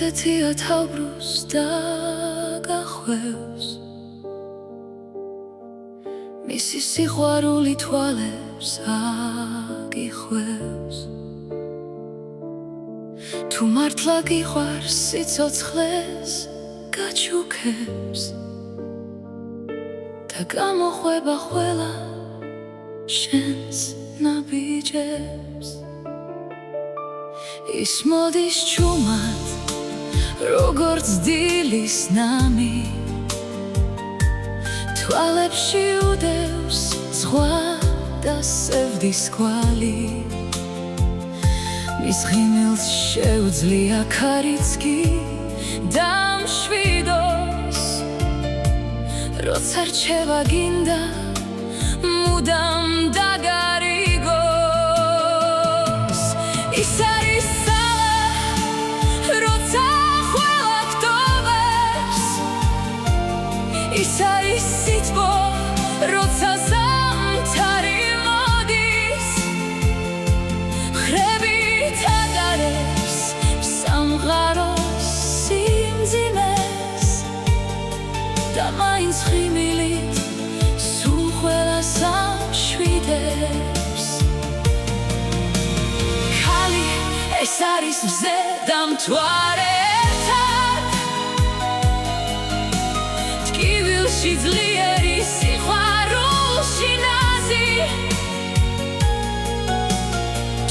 ისეთია თავბრუს და გახვევს მისი სიყვარული თვალებს აგიხვევს თუ მართლა გიყვარს სიცოცხლეს გაჩუქებს და გამოხვება ყველა შენს ნაბიჯებს ის მოდის ჩუმად როგორც დილის ნამი თვალებში უდევს ზღვა და სევდის კვალი მის ღიმილს შეუძლია ქარიც კი დამშვიდოს როცა რჩება გინდა მუდამ დაგარიგოს ის არის სალა როცა ყველა გტოვებს ის არის სითბო როცა ზამთარი მოდის ხრებით ატარებს სამყაროს სიმძიმეს და მაინც ღიმილით სულ ყველას ამშვიდებს ქალი ეს არის მზე და მთვარე ერთად ტკივილში ძლიერი სიყვარულში ნაზი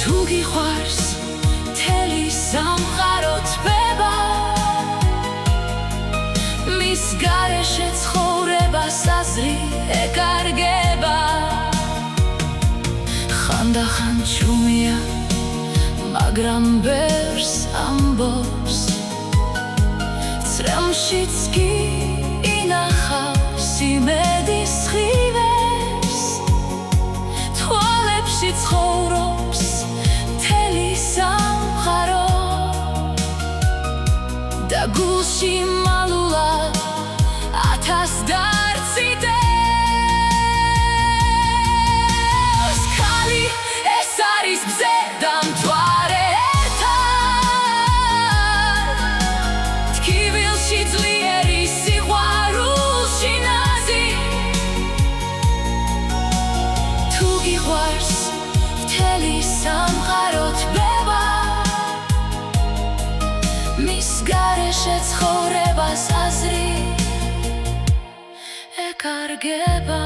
თუ გიყვარს მთელი სამყარო თბება მის გარეშე ცხოვრებას აზრი ეკარგება ხანდახან ჩუმია მაგრამ ბევრს ამბობს წრემშიც კი ინახავს იმედის სხივებს თვალებში ცხოვრობს მთელი სამყარო და გულში მალულად ათას დარცი დევს ქალი ეს არის მზე და მთვარე ერთად ტკივილში ძლიერი სიყვარულში ნაზი თუ გიყვარს მთელი სამყარო თბება მის გარეშე ცხოვრებას აზრი ეკარგება